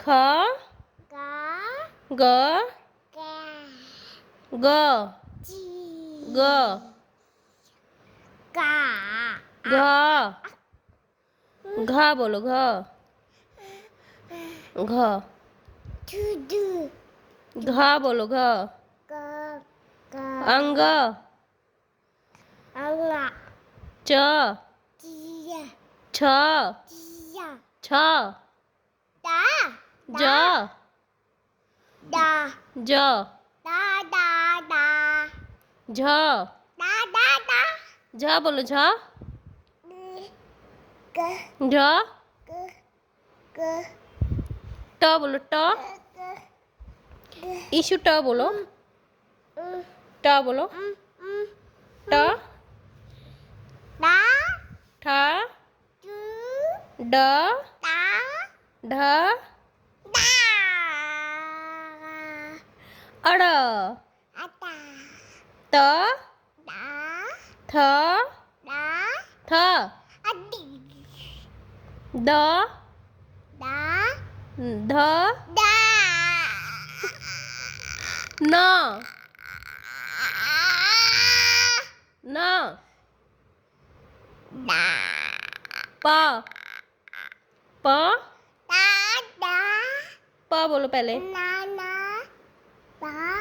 ख गा ग गा ग ची ग गा घ घ बोलो घ घ टू घ बोलो घ गा गा अंग अला च चिया छ चिया छ दा ज दा ज दा दा दा झ दा दा दा झ बोलो झ ग झ ग ग ट बोलो ट ईशु ट बोलो ट बोलो ट दा ठ टू ड दा ढ दा अड़ आता त दा थ दा थ अड्डी द दा ध दा न न दा प प दा दा प बोलो पहले ना ना दा